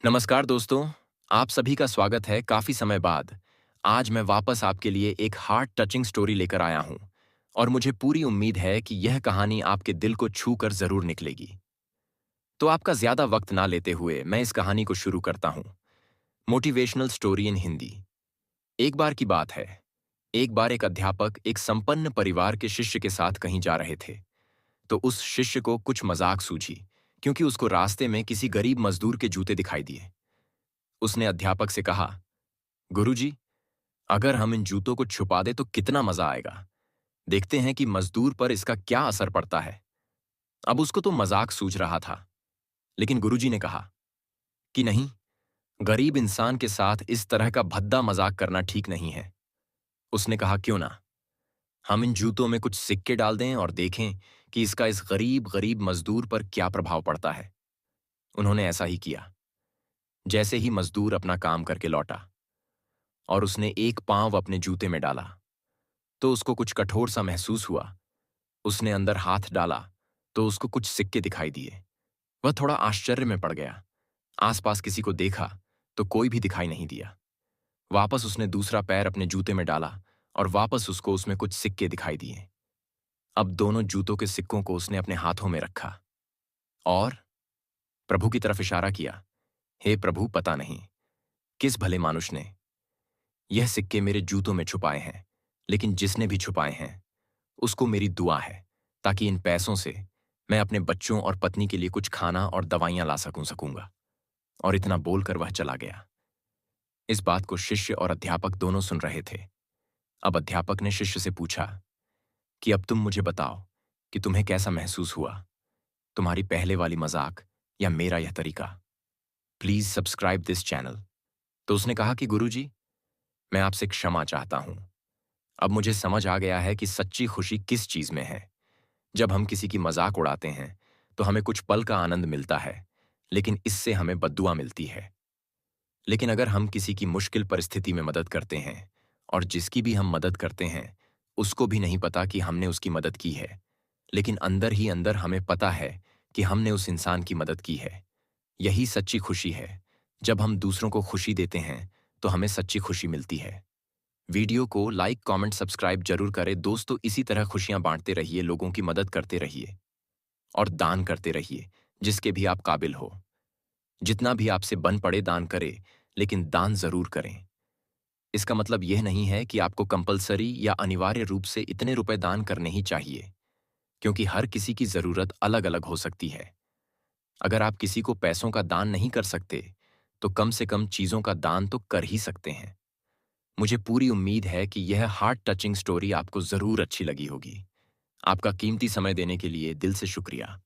नमस्कार दोस्तों, आप सभी का स्वागत है काफ़ी समय बाद। आज मैं वापस आपके लिए एक हार्ट टचिंग स्टोरी लेकर आया हूँ और मुझे पूरी उम्मीद है कि यह कहानी आपके दिल को छू कर ज़रूर निकलेगी। तो आपका ज़्यादा वक्त ना लेते हुए मैं इस कहानी को शुरू करता हूँ। Motivational story in Hindi. एक बार की बात है। एक बार एक अध्यापक एक संपन्न परिवार के शिष्य के साथ कहीं जा रहे थे। तो उस शिष्य को कुछ मजाक सूझी, क्योंकि उसको रास्ते में किसी गरीब मजदूर के जूते दिखाई दिए। उसने अध्यापक से कहा, गुरुजी, अगर हम इन जूतों को छुपा दें तो कितना मजा आएगा। देखते हैं कि मजदूर पर इसका क्या असर पड़ता है। अब उसको तो मजाक सूझ रहा था, लेकिन गुरुजी ने कहा कि नहीं, गरीब इंसान के साथ इस तरह का भद्दा मजाक करना ठीक नहीं है। उसने कहा, क्यों ना, हम इन जूतों में कुछ सिक्के डाल दें और देखें कि इसका इस गरीब गरीब मजदूर पर क्या प्रभाव पड़ता है। उन्होंने ऐसा ही किया। जैसे ही मजदूर अपना काम करके लौटा और उसने एक पांव अपने जूते में डाला, तो उसको कुछ कठोर सा महसूस हुआ। उसने अंदर हाथ डाला तो उसको कुछ सिक्के दिखाई दिए। वह थोड़ा आश्चर्य में पड़ गया। आसपास किसी को देखा तो कोई भी दिखाई नहीं दिया। वापस उसने दूसरा पैर अपने जूते में डाला और वापस उसको उसमें कुछ सिक्के दिखाई दिए। अब दोनों जूतों के सिक्कों को उसने अपने हाथों में रखा और प्रभु की तरफ इशारा किया। हे प्रभु, पता नहीं किस भले मानुष ने यह सिक्के मेरे जूतों में छुपाए हैं, लेकिन जिसने भी छुपाए हैं उसको मेरी दुआ है, ताकि इन पैसों से मैं अपने बच्चों और पत्नी के लिए कुछ खाना और दवाइयां ला सकूंगा। और इतना बोलकर वह चला गया। इस बात को शिष्य और अध्यापक दोनों सुन रहे थे। अब अध्यापक ने शिष्य से पूछा कि अब तुम मुझे बताओ कि तुम्हें कैसा महसूस हुआ, तुम्हारी पहले वाली मजाक या मेरा यह तरीका। Please subscribe this channel. तो उसने कहा कि गुरुजी, मैं आपसे क्षमा चाहता हूं। अब मुझे समझ आ गया है कि सच्ची खुशी किस चीज में है। जब हम किसी की मजाक उड़ाते हैं तो हमें कुछ पल का आनंद मिलता है, लेकिन इससे हमें बद्दुआ मिलती है। लेकिन अगर हम किसी की मुश्किल परिस्थिति में मदद करते हैं और जिसकी भी हम मदद करते हैं उसको भी नहीं पता कि हमने उसकी मदद की है, लेकिन अंदर ही अंदर हमें पता है कि हमने उस इंसान की मदद की है, यही सच्ची खुशी है। जब हम दूसरों को खुशी देते हैं तो हमें सच्ची खुशी मिलती है। वीडियो को लाइक, कमेंट, सब्सक्राइब जरूर करें दोस्तों। इसी तरह खुशियां बांटते रहिए, लोगों की मदद करते रहिए और दान करते रहिए जिसके भी आप काबिल हो। जितना भी आपसे बन पड़े दान करें, लेकिन दान जरूर करें। इसका मतलब यह नहीं है कि आपको कंपलसरी या अनिवार्य रूप से इतने रुपए दान करने ही चाहिए, क्योंकि हर किसी की जरूरत अलग अलग हो सकती है। अगर आप किसी को पैसों का दान नहीं कर सकते तो कम से कम चीजों का दान तो कर ही सकते हैं। मुझे पूरी उम्मीद है कि यह हार्ट टचिंग स्टोरी आपको जरूर अच्छी लगी होगी। आपका कीमती समय देने के लिए दिल से शुक्रिया।